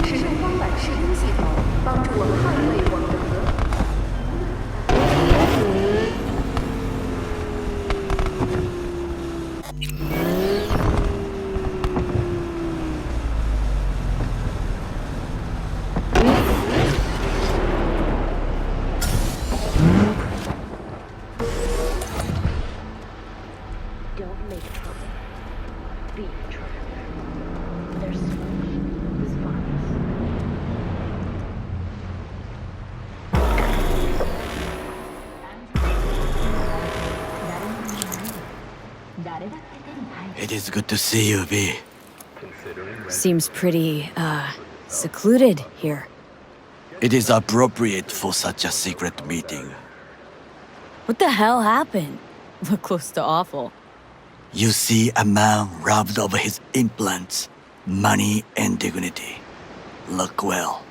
使用光板视听系统，帮助我们捍卫我们的和平。Don't make trouble. Be a traveler. Their smoke is violence. 誰だって手に入る。 It is good to see you, V. Seems pretty, secluded here. It is appropriate for such a secret meeting. What the hell happened? Look close to awful. You see a man robbed of his implants, money and dignity. Look well.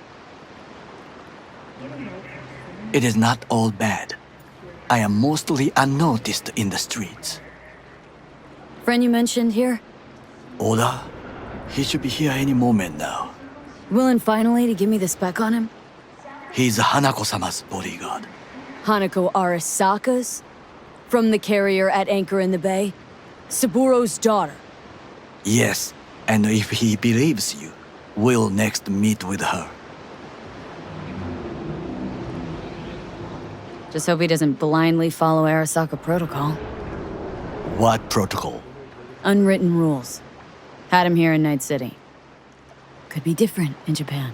It is not all bad. I am mostly unnoticed in the streets. Friend you mentioned here? Oda? He should be here any moment now. Willing finally to give me the spec on him? He's Hanako-sama's bodyguard. Hanako Arasaka's? From the carrier at anchor in the bay? Saburo's daughter. Yes, and if he believes you, we'll next meet with her. Just hope he doesn't blindly follow Arasaka protocol. What protocol? Unwritten rules. Had him here in Night City. Could be different in Japan.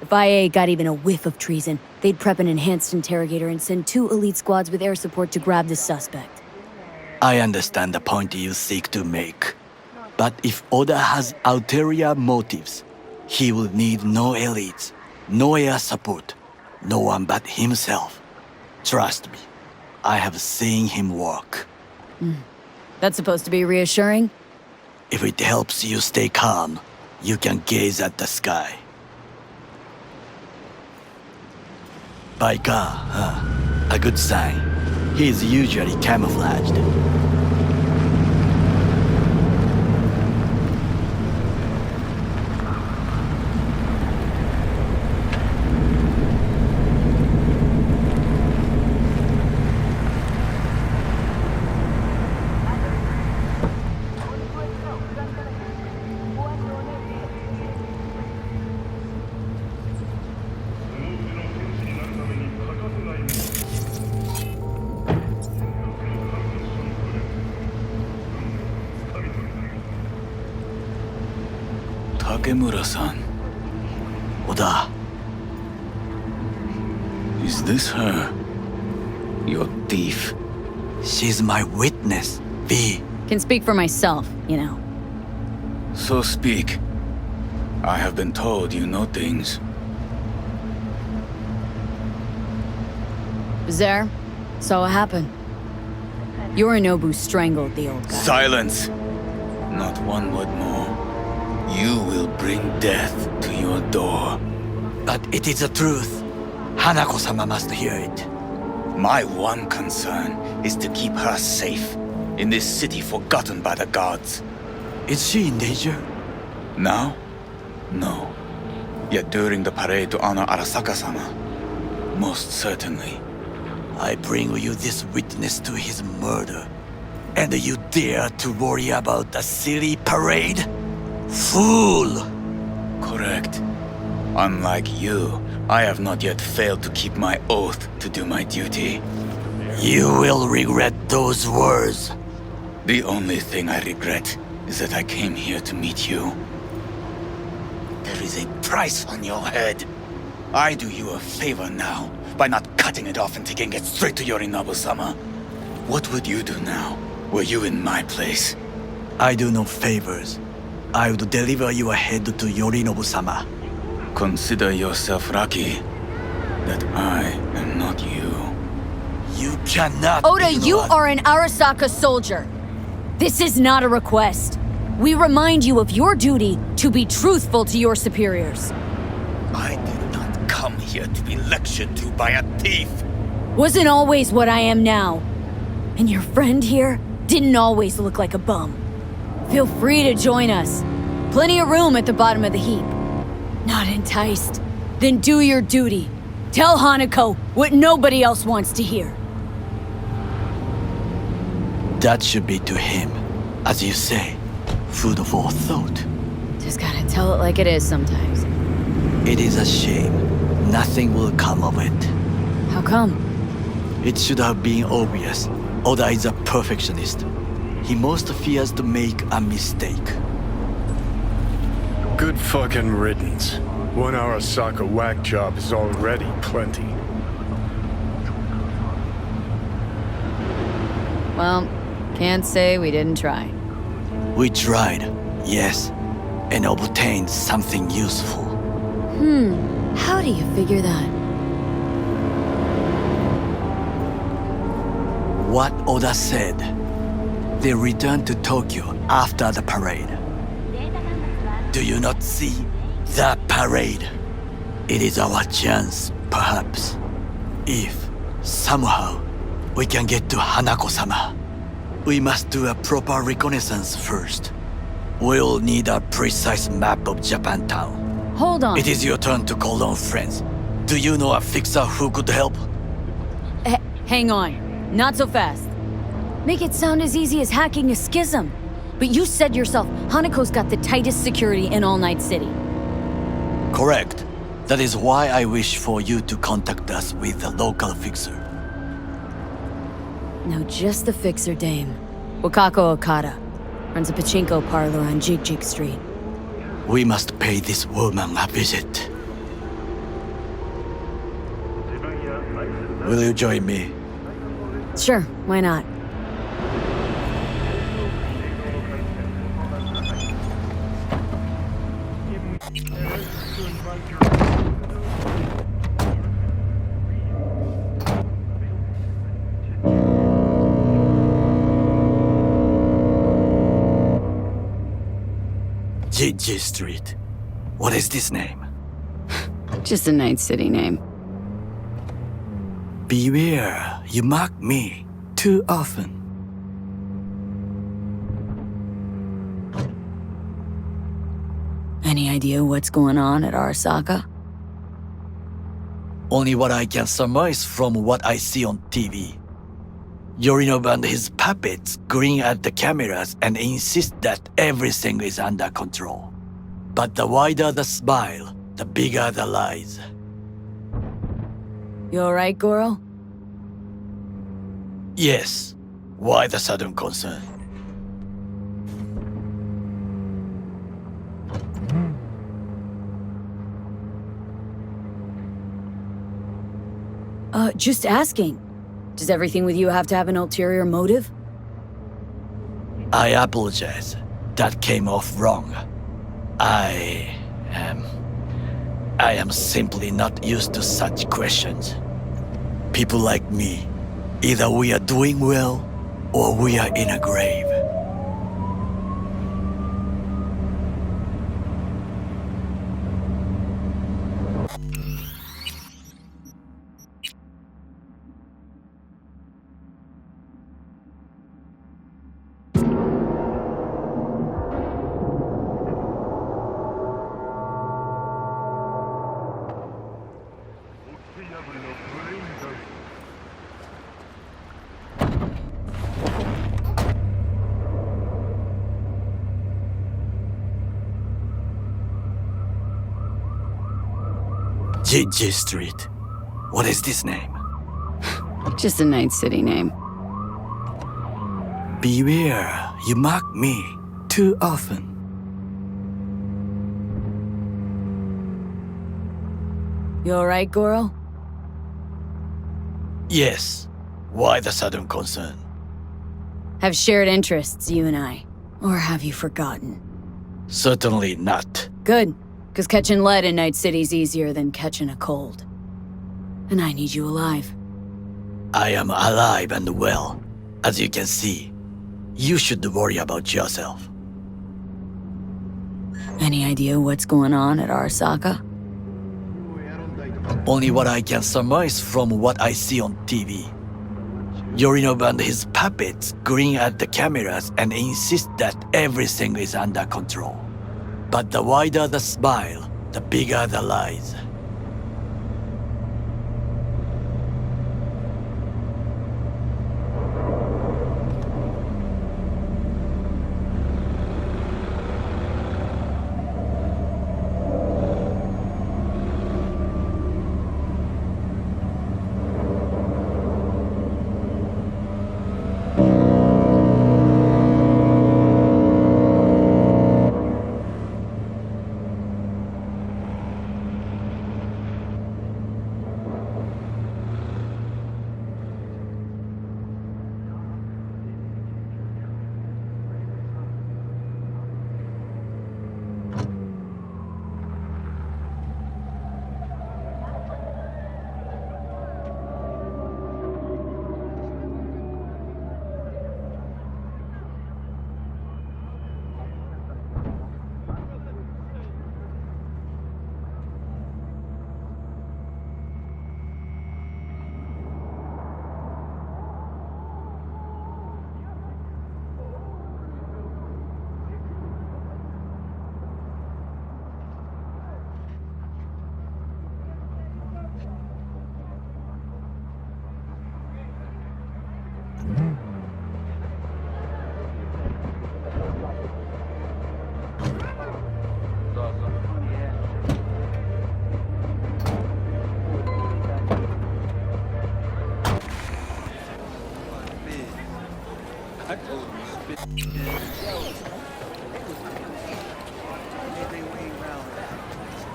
If IA got even a whiff of treason, they'd prep an enhanced interrogator and send 2 elite squads with air support to grab the suspect. I understand the point you seek to make. But if Oda has ulterior motives, he will need no elites, no air support, no one but himself. Trust me, I have seen him work. That's supposed to be reassuring? If it helps you stay calm, you can gaze at the sky. By car, huh? A good sign. He is usually camouflaged. Takemura-san, Oda, is this her? Your thief? she's my witness, V. Can speak for myself, you know. So speak. I have been told you know things. There, saw what happened. Yorinobu strangled the old guy. Silence! Not one word more. You will bring death to your door. But it is the truth. Hanako-sama must hear it. My one concern is to keep her safe in this city forgotten by the gods. Is she in danger? Now? No. Yet during the parade to honor Arasaka-sama, most certainly. I bring you this witness to his murder. And you dare to worry about the silly parade? Fool! Correct. Unlike you, I have not yet failed to keep my oath to do my duty. You will regret those words. The only thing I regret is that I came here to meet you. There is a price on your head. I do you a favor now by not cutting it off and taking it straight to Yorinobu-sama. What would you do now, were you in my place? I do no favors. I would deliver your head to Yorinobu-sama. Consider yourself lucky that I am not you. You cannot Oda, ignore- you are an Arasaka soldier. This is not a request. We remind you of your duty to be truthful to your superiors. I did not come here to be lectured to by a thief. Wasn't always what I am now. And your friend here didn't always look like a bum. Feel free to join us. Plenty of room at the bottom of the heap. Not enticed? Then do your duty. Tell Hanako what nobody else wants to hear. That should be to him, as you say, food for thought. Just gotta tell it like it is sometimes. It is a shame. Nothing will come of it. How come? It should have been obvious. Oda is a perfectionist. He most fears to make a mistake. Good fucking riddance. One Arasaka whack job is already plenty. Well, can't say we didn't try. We tried, yes, and obtained something useful. How do you figure that? What Oda said. They returned to Tokyo after the parade. Do you not see the parade? It is our chance, perhaps. If, somehow, we can get to Hanako-sama. We must do a proper reconnaissance first. We'll need a precise map of Japantown. Hold on. It is your turn to call on friends. Do you know a fixer who could help? Hang on. Not so fast. Make it sound as easy as hacking a schism. But you said yourself, Hanako's got the tightest security in All Night City. Correct. That is why I wish for you to contact us with the local fixer. No, just the fixer dame. Wakako Okada. Runs a pachinko parlor on Jig Jig Street. We must pay this woman a visit. Will you join me? Sure, why not? Jiji Street. What is this name? Just a Night City name. Beware, you mock me too often. Any idea what's going on at Arasaka? Only what I can surmise from what I see on TV. Yorinobu and his puppets grin at the cameras and insist that everything is under control. But the wider the smile, the bigger the lies. You alright, Goro? Yes. Why the sudden concern? Just asking. Does everything with you have to have an ulterior motive? I apologize. That came off wrong. I am simply not used to such questions. People like me, either we are doing well or we are in a grave. Jiji Street. What is this name? Just a Night City name. Beware, you mock me too often. You alright, Goro? Yes. Why the sudden concern? Have shared interests, you and I. Or have you forgotten? Certainly not. Good, because catching lead in Night City's easier than catching a cold. And I need you alive. I am alive and well. As you can see, you should worry about yourself. Any idea what's going on at Arasaka? Only what I can surmise from what I see on TV. Yorinobu and his puppets grin at the cameras and insist that everything is under control. But the wider the smile, the bigger the lies.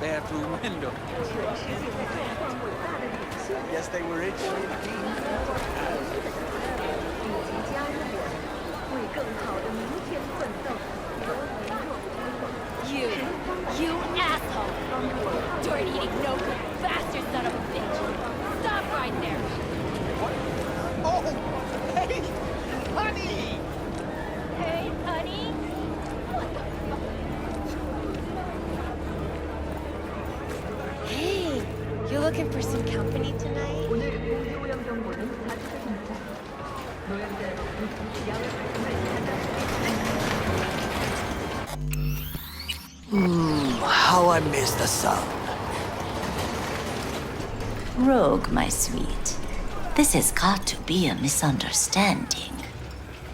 Bathroom window. Guess they were itching. 以及家人为更好的明天奋斗。 You asshole! Dirt-eating, no-good bastard son of a bitch! Stop right there! Oh, hey, honey! Hey, honey? Hey, you looking for some company tonight? 오늘 고유오염 정보는 사실입니다. 노약자의 약을 How I miss the sound. Rogue, my sweet. This has got to be a misunderstanding.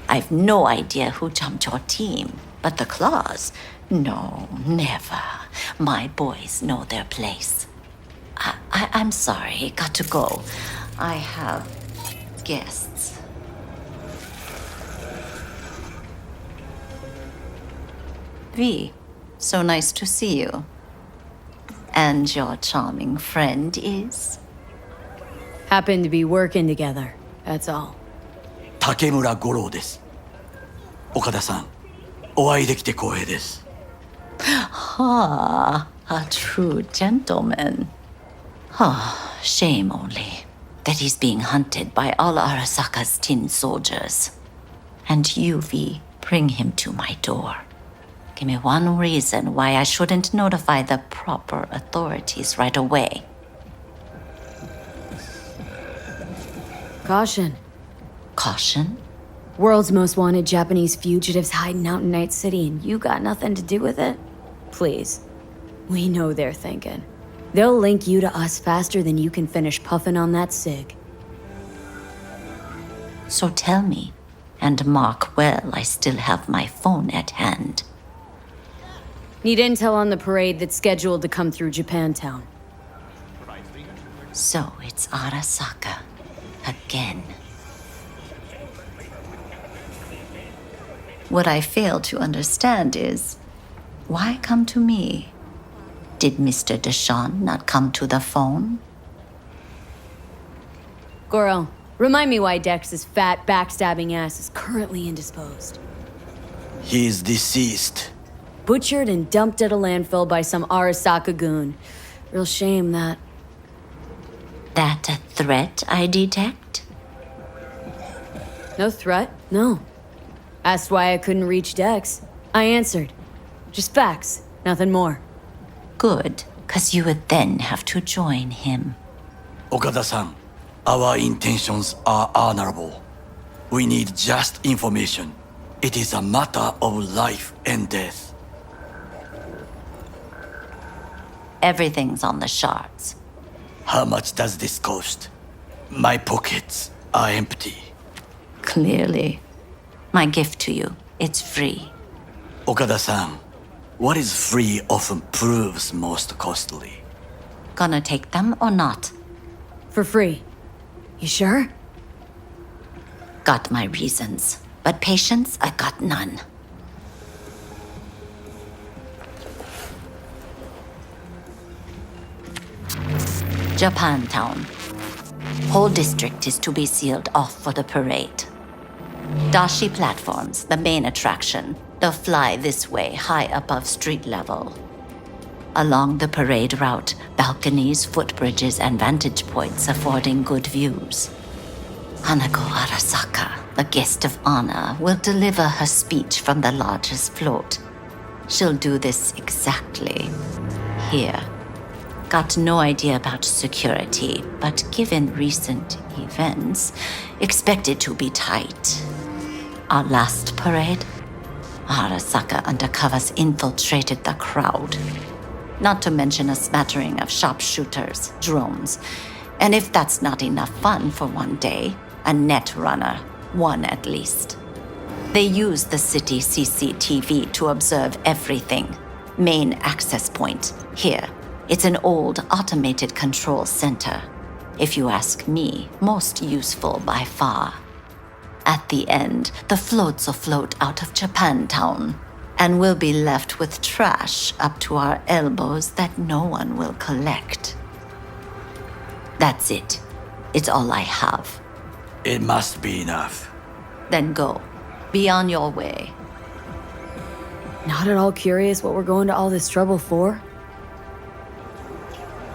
I've no idea who jumped your team, but the claws? No, never. My boys know their place. I'm sorry, got to go. I have guests. V, so nice to see you. And your charming friend is? Happen to be working together, that's all. 竹村五郎です。岡田さん、お会いできて光栄です。Ah, a true gentleman. Ah, shame only that he's being hunted by all Arasaka's tin soldiers. And you, V, bring him to my door. Give me one reason why I shouldn't notify the proper authorities right away. Caution. Caution? World's most wanted Japanese fugitives hiding out in Night City and you got nothing to do with it? Please. We know they're thinking. They'll link you to us faster than you can finish puffing on that cig. So tell me, and mark well I still have my phone at hand. Need intel on the parade that's scheduled to come through Japantown. So it's Arasaka. Again. What I fail to understand is, why come to me? Did Mr. Deshawn not come to the phone? Goro, remind me why Dex's fat, backstabbing ass is currently indisposed. He is deceased. Butchered and dumped at a landfill by some Arasaka goon. Real shame that. That a threat I detect? No threat, no. Asked why I couldn't reach Dex. I answered. Just facts, nothing more. Good, because you would then have to join him. Okada-san, our intentions are honorable. We need just information. It is a matter of life and death. Everything's on the shards. How much does this cost? My pockets are empty. Clearly. My gift to you, it's free. Okada-san, what is free often proves most costly. Gonna take them or not? For free. You sure? Got my reasons, but patience, I got none. Japantown. Whole district is to be sealed off for the parade. Dashi platforms, the main attraction. They'll fly this way, high above street level. Along the parade route, balconies, footbridges, and vantage points affording good views. Hanako Arasaka, the guest of honor, will deliver her speech from the largest float. She'll do this exactly here. Got no idea about security, but given recent events, expect it to be tight. Our last parade, Arasaka undercovers infiltrated the crowd. Not to mention a smattering of sharpshooters, drones, and if that's not enough fun for one day, a net runner, one at least. They use the city CCTV to observe everything. Main access point, here. It's an old automated control center. If you ask me, most useful by far. At the end, the floats will float out of Japantown, and we'll be left with trash up to our elbows that no one will collect. That's it. It's all I have. It must be enough. Then go. Be on your way. Not at all curious what we're going to all this trouble for?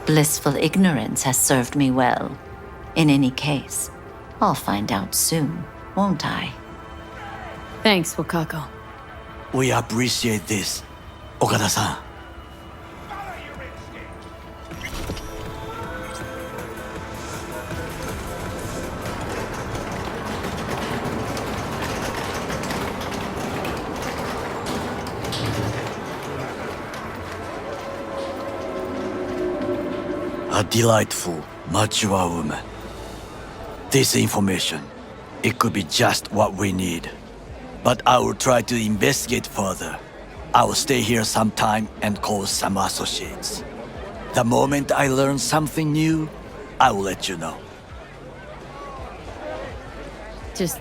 Blissful ignorance has served me well. In any case, I'll find out soon, won't I? Thanks, Wakako. We appreciate this, Okada-san. A delightful, mature woman. This information, it could be just what we need. But I will try to investigate further. I will stay here some time and call some associates. The moment I learn something new, I will let you know. Just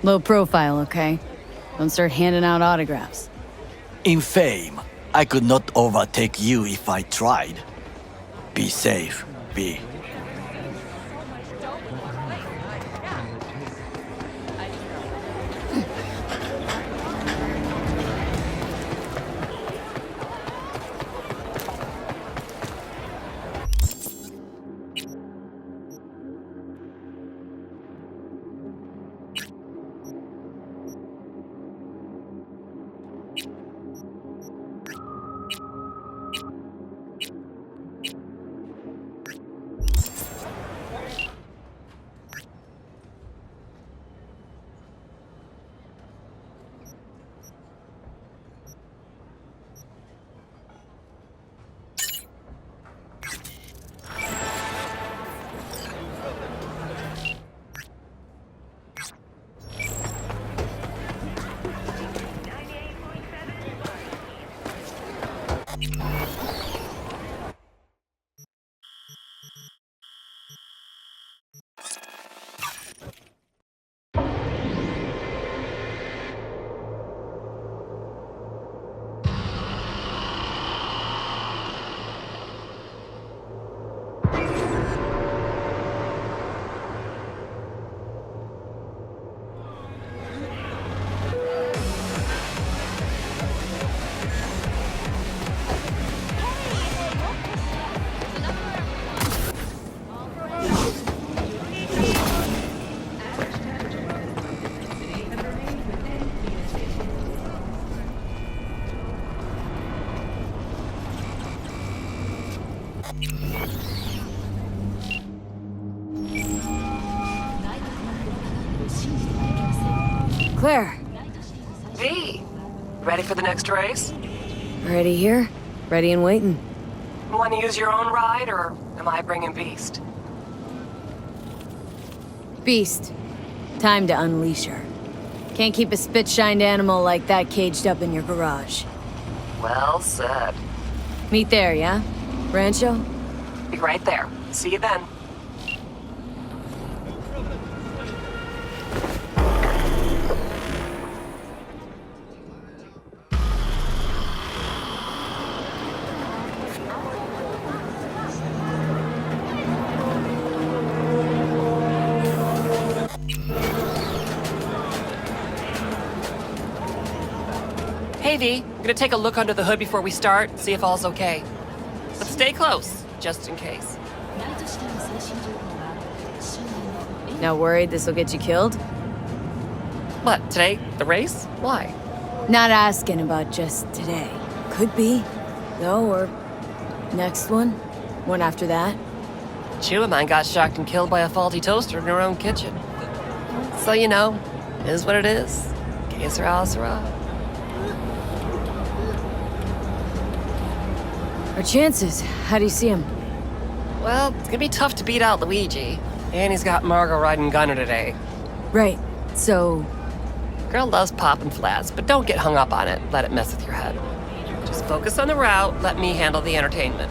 low profile, okay? Don't start handing out autographs. In fame, I could not overtake you if I tried. Be safe, B. Claire, V, ready for the next race? ready here? Ready and waiting. Want to use your own ride, or am I bringing Beast? Beast. Time to unleash her. Can't keep a spit-shined animal like that caged up in your garage. Well said. Meet there, yeah? Rancho? Be right there. See you then. Hey V, I'm gonna take a look under the hood before we start, see if all's okay. But stay close, just in case. Not worried this'll get you killed? What, today? The race? Why? Not asking about just today. Could be, though, or next one. One after that. Chew of mine got shocked and killed by a faulty toaster in her own kitchen. So, you know, it is what it is. Que sera, sera. Our chances, how do you see him? Well, it's gonna be tough to beat out Luigi. And he's got Margot riding Gunner today. Right, so... Girl loves popping flats, but don't get hung up on it. Let it mess with your head. Just focus on the route, let me handle the entertainment.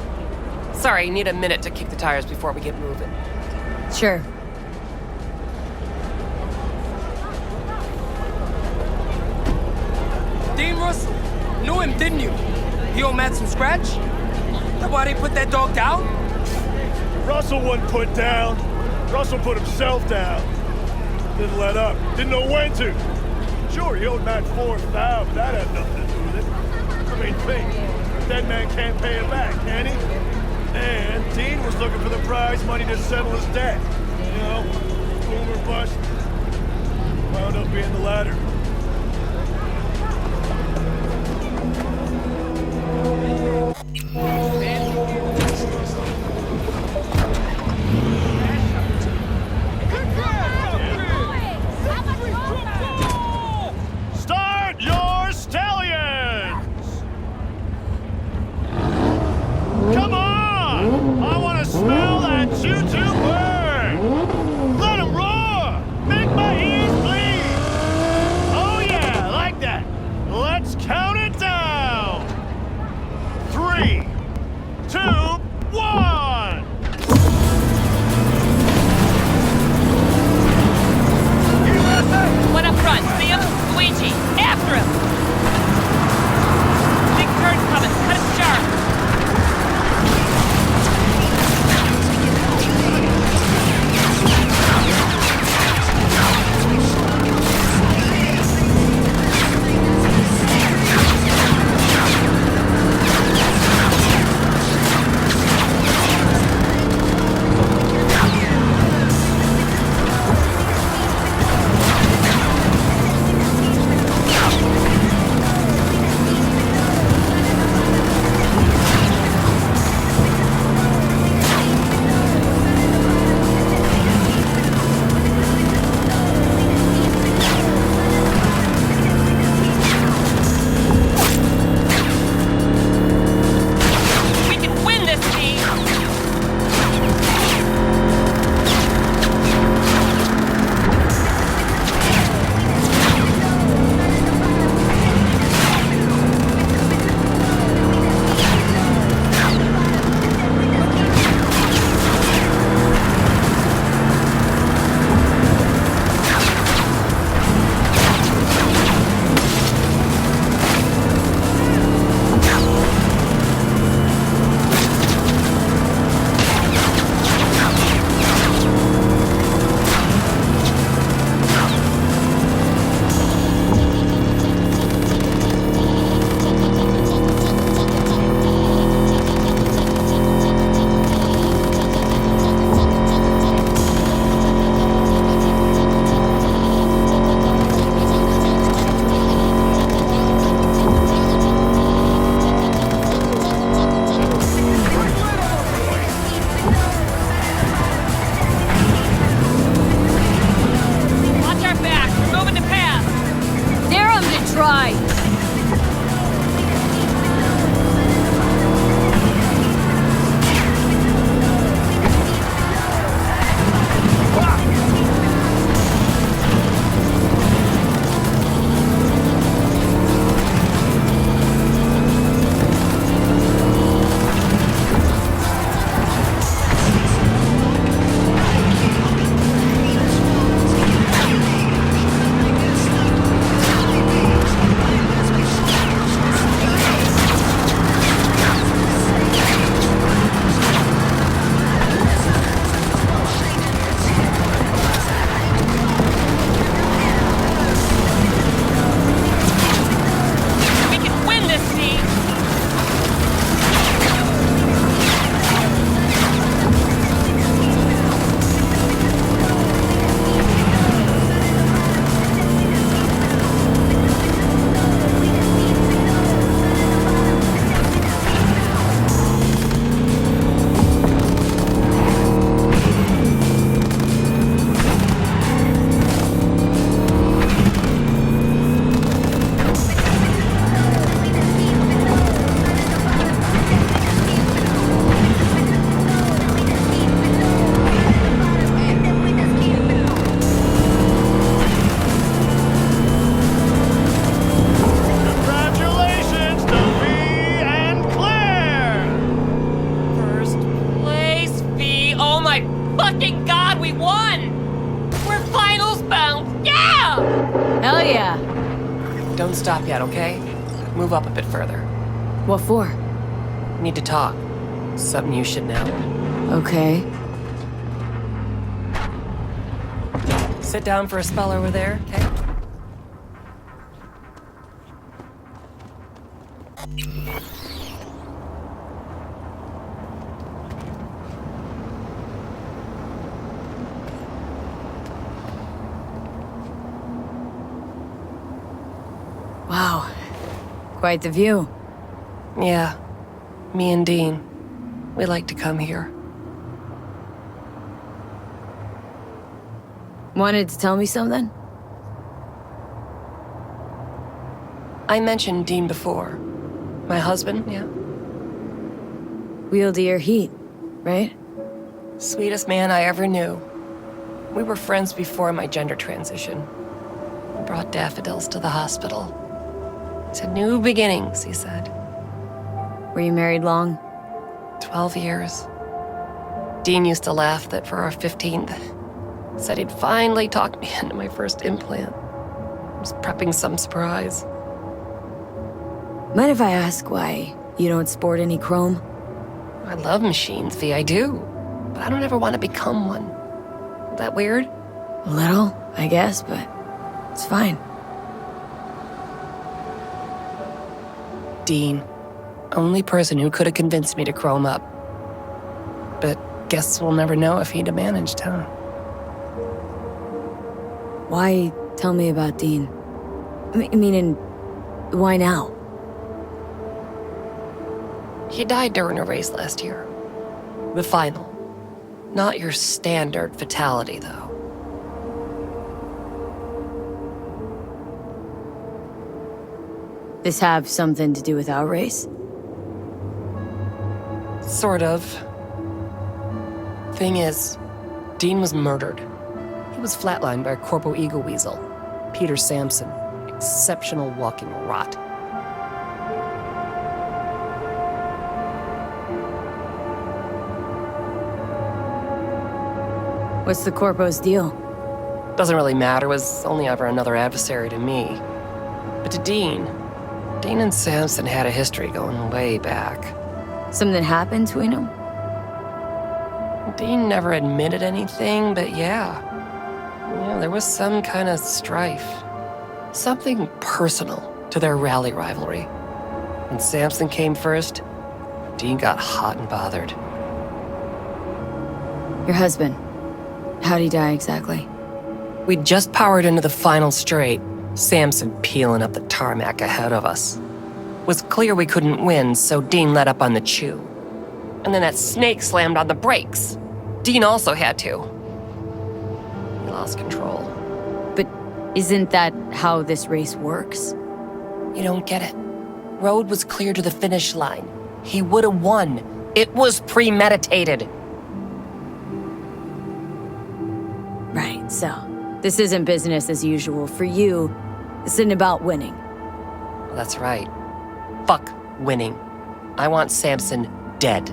Sorry, need a minute to kick the tires before we get moving. Sure. Dean Russell. Knew him, didn't you? He owe Matt some scratch? That why they put that dog down? Russell wasn't put down. Russell put himself down. Didn't let up. Didn't know when to. Sure, he owed Matt 4,000, but that had nothing to do with it. I mean, think. Dead man can't pay it back, can he? And Dean was looking for the prize money to settle his debt. You know, boom or bust. Wound up being the latter. Start your stallions! Come on! I want to smell that choo-choo burn! Let 'em roar! try! Congratulations to me and Claire! First place, V. Oh my fucking god, we won! We're finals bound! Yeah! Hell yeah! Don't stop yet, okay? Move up a bit further. What for? Need to talk. Something you should know. Okay. Sit down for a spell over there, okay? Wow. Quite the view. Yeah. Me and Dean. We like to come here. Wanted to tell me something? I mentioned Dean before. My husband, yeah? Wheeled to your heat, right? Sweetest man I ever knew. We were friends before my gender transition. I brought daffodils to the hospital. To new beginnings, he said. Were you married long? 12 years. Dean used to laugh that for our 15th, said he'd finally talked me into my first implant. I was prepping some surprise. Mind if I ask why you don't sport any chrome? I love machines, V, I do. But I don't ever want to become one. Is that weird? A little, I guess, but it's fine. Dean. Only person who could have convinced me to chrome up. But guess we'll never know if he'd have managed, huh? Why tell me about Dean? Meaning, why now? He died during a race last year. The final. Not your standard fatality, though. This have something to do with our race? Sort of. Thing is, Dean was murdered. He was flatlined by a Corpo ego weasel, Peter Sampson. Exceptional walking rot. What's the Corpo's deal? Doesn't really matter, was only ever another adversary to me. But to Dean and Sampson had a history going way back. Something happened between them? Dean never admitted anything, but yeah, there was some kind of strife. Something personal to their rally rivalry. When Sampson came first, Dean got hot and bothered. Your husband, how'd he die exactly? We'd just powered into the final straight, Sampson peeling up the tarmac ahead of us. It was clear we couldn't win, so Dean let up on the chew. And then that snake slammed on the brakes. Dean also had to. He lost control. But isn't that how this race works? You don't get it. Road was clear to the finish line. He would have won. It was premeditated. Right, so this isn't business as usual. For you, this isn't about winning. That's right. Fuck winning. I want Samson dead.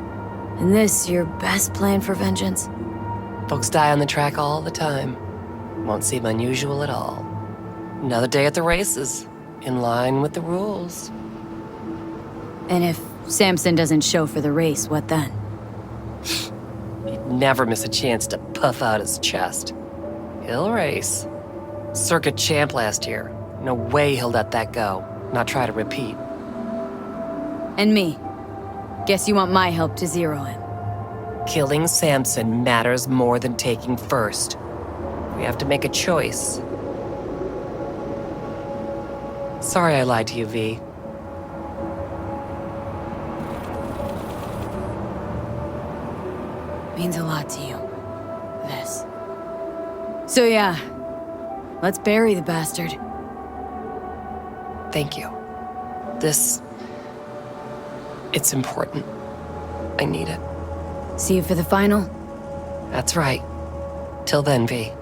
And this your best plan for vengeance? Folks die on the track all the time. Won't seem unusual at all. Another day at the races, in line with the rules. And if Samson doesn't show for the race, what then? He'd never miss a chance to puff out his chest. He'll race. Circuit champ last year. No way he'll let that go. Not try to repeat. And me. Guess you want my help to zero him. Killing Samson matters more than taking first. We have to make a choice. Sorry I lied to you, V. Means a lot to you. This. So yeah, let's bury the bastard. Thank you. It's important. I need it. See you for the final? That's right. Till then, V.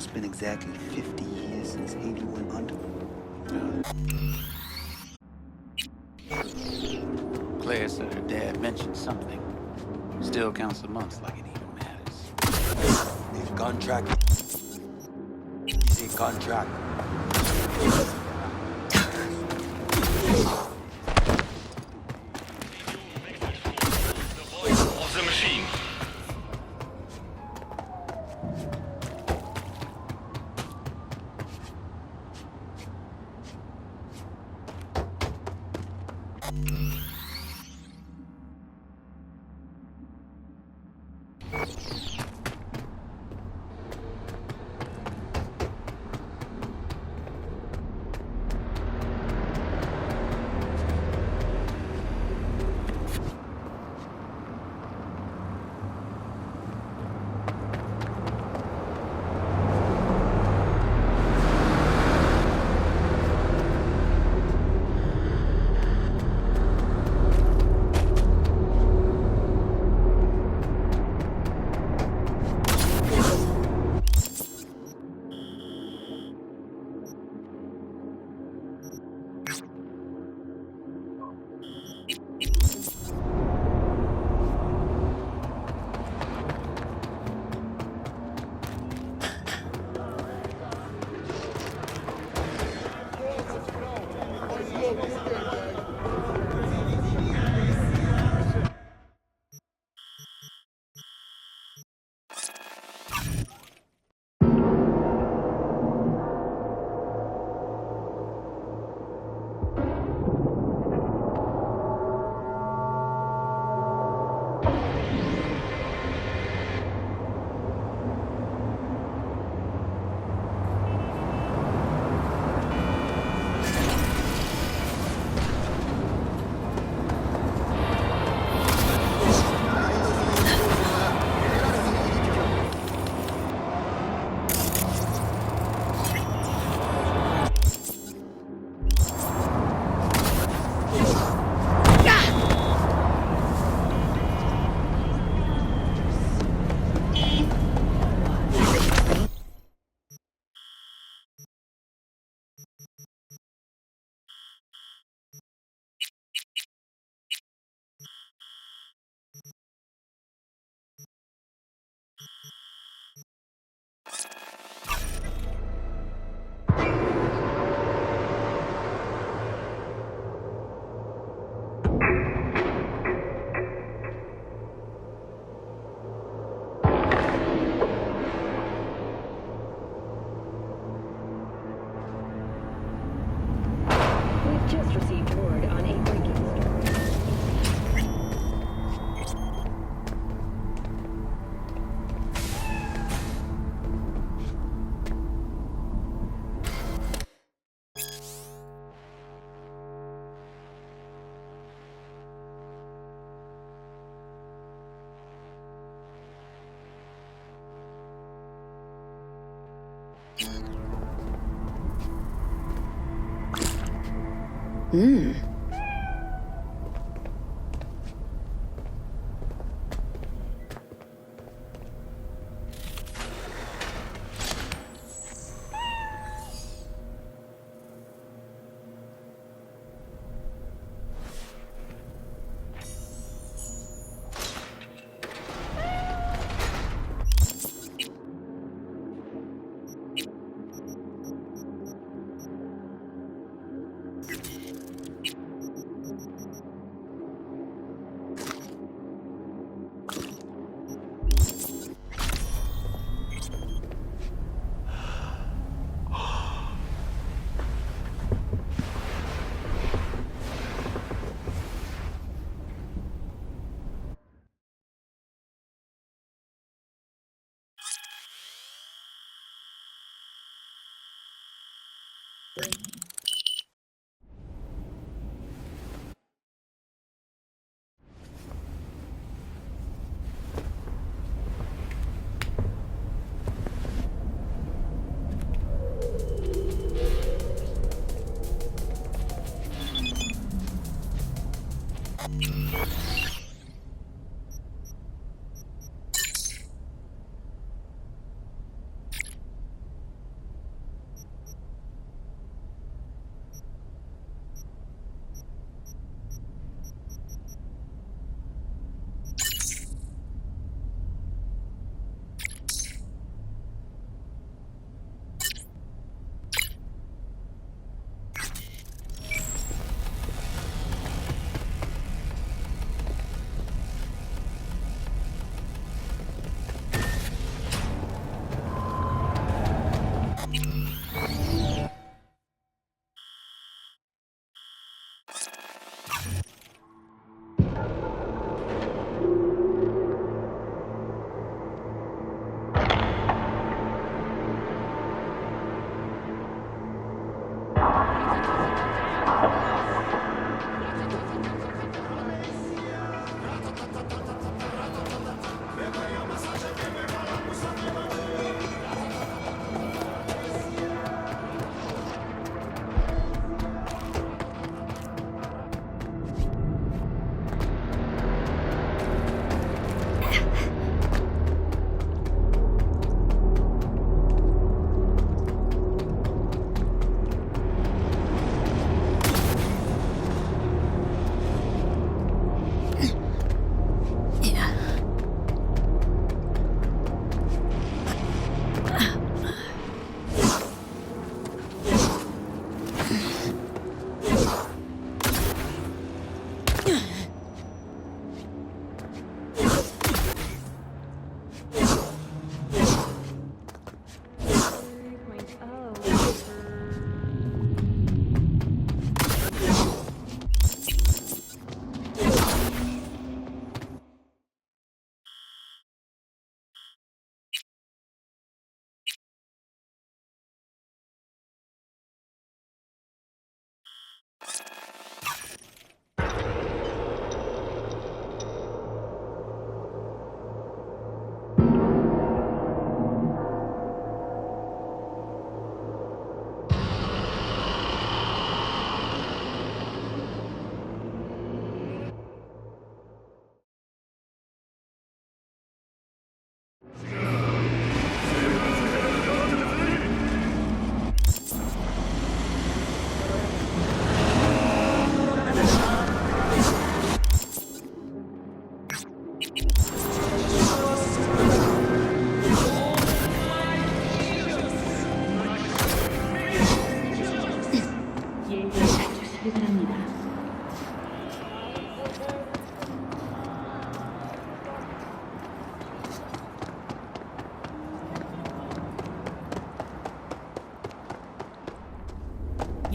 it's been exactly 50 years since Haiti went under. Claire said her dad mentioned something. Still counts the months like it even matters. This contract is a contract. Of the machine.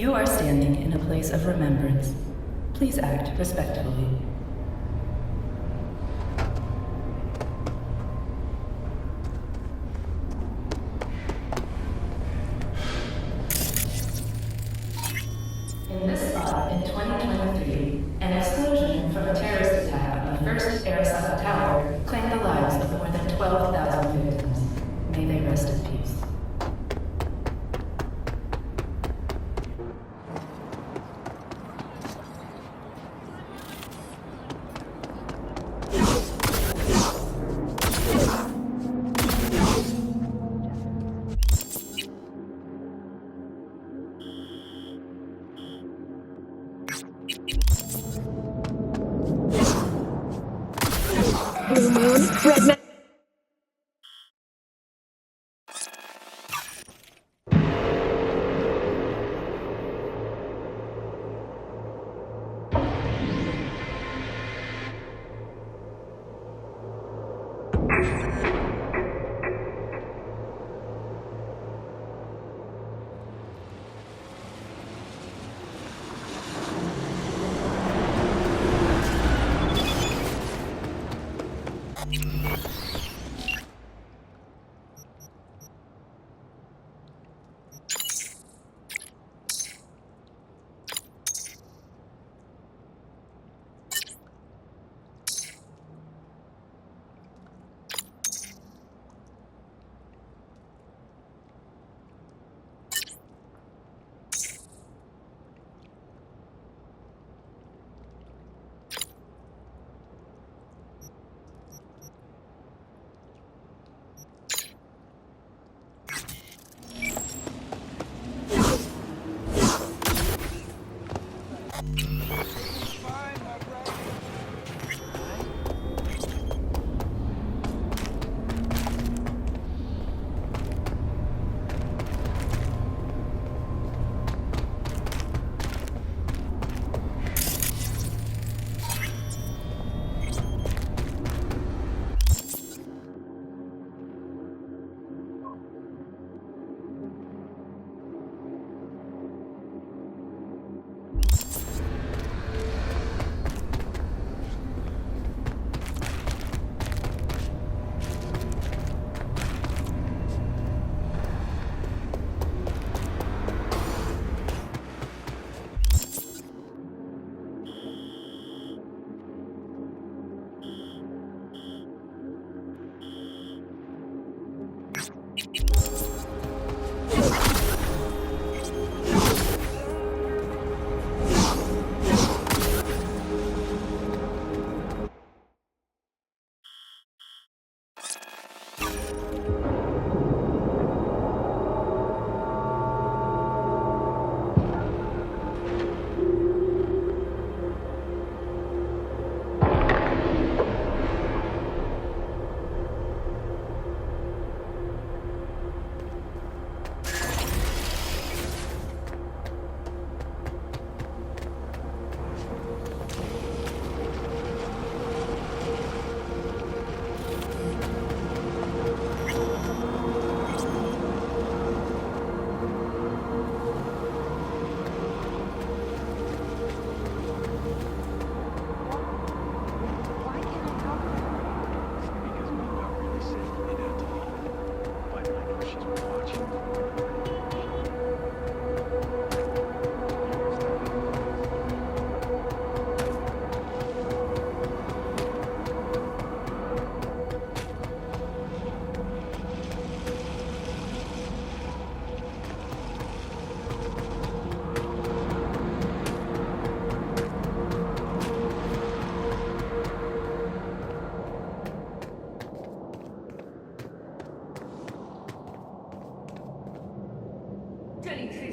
You are standing in a place of remembrance. Please act respectfully. In this spot in 2023, an explosion from a terrorist attack on the first Arasaka Tower claimed the lives of more than 12,000 victims. May they rest in peace.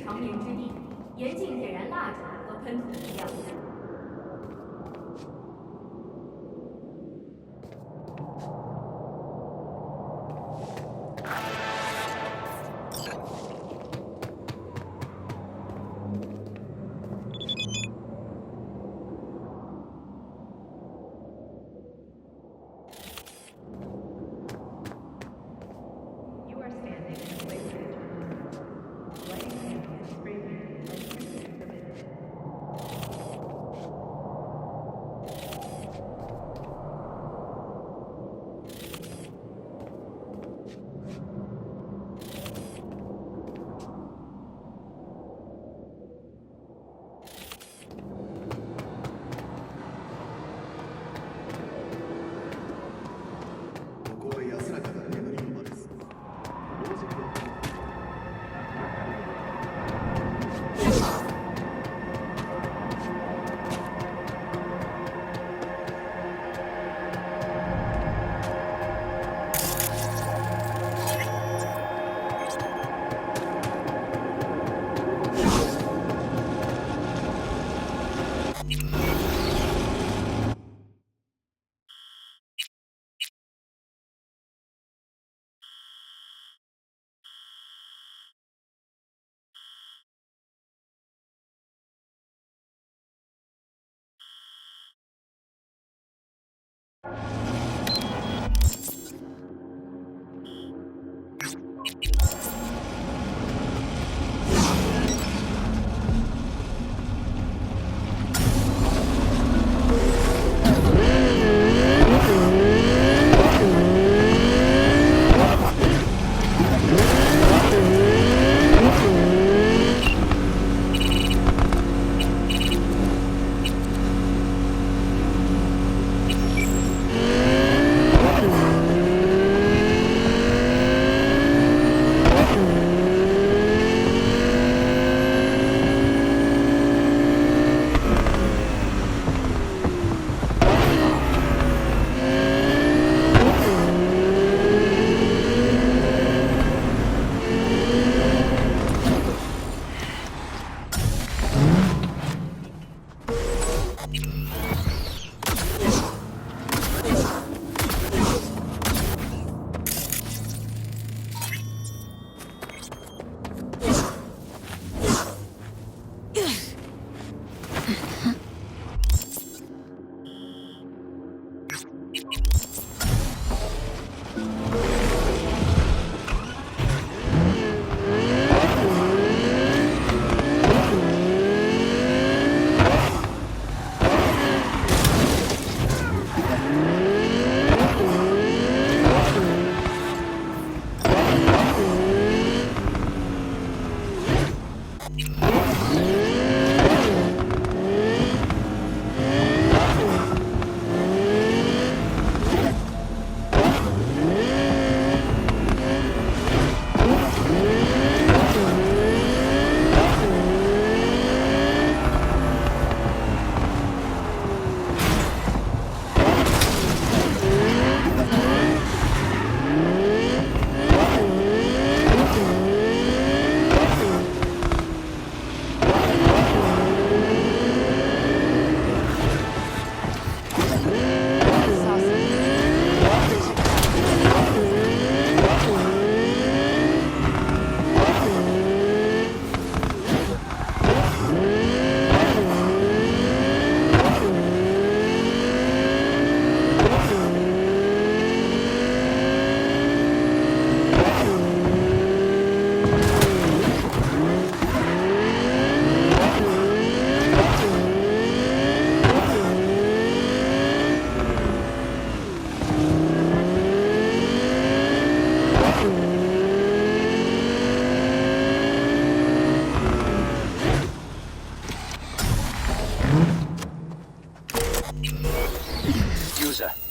长眠之地，严禁点燃蜡烛和喷涂颜料。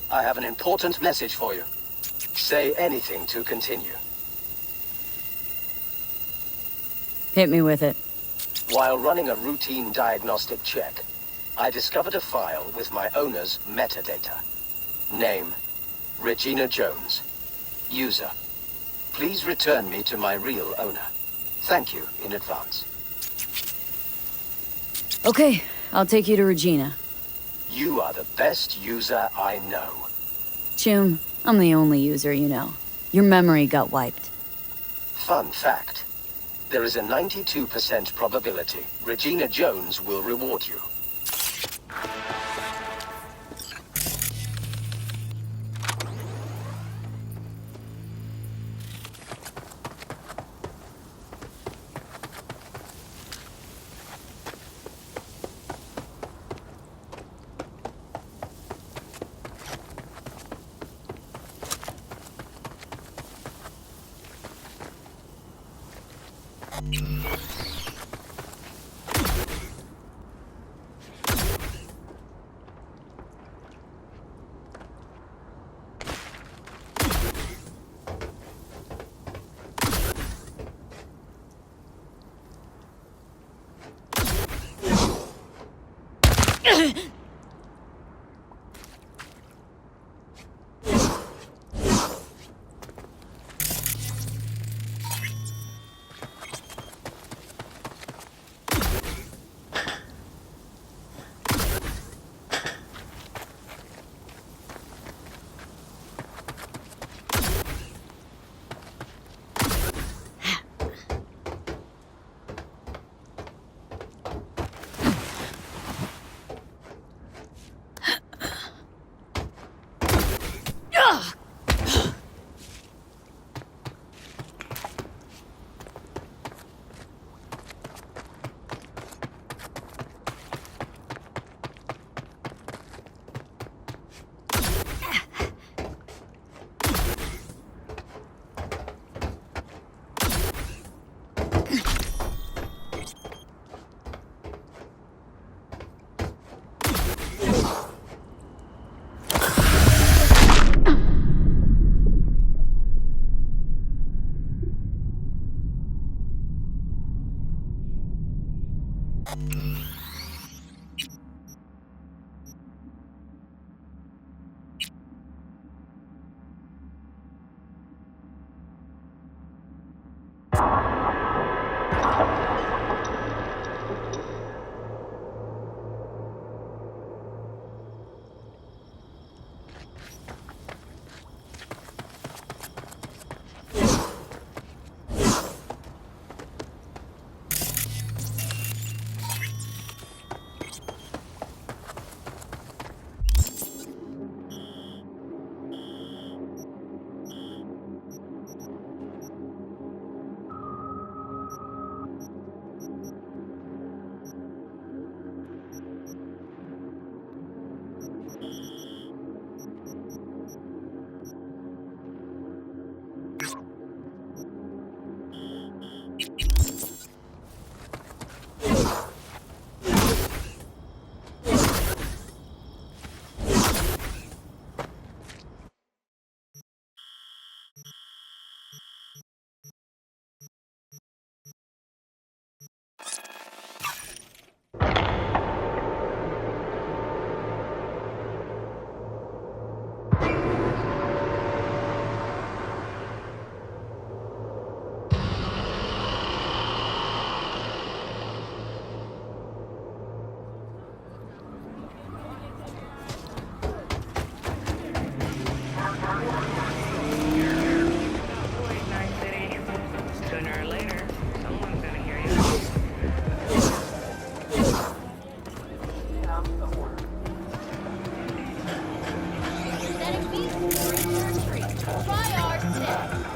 I have an important message for you. Say anything to continue. Hit me with it. While running a routine diagnostic check, I discovered a file with my owner's metadata. Name, Regina Jones. User, please return me to my real owner. Thank you in advance. Okay, I'll take you to Regina. You are the best user I know. Chum, I'm the only user you know. Your memory got wiped. Fun fact. There is a 92% probability Regina Jones will reward you. Try our tip.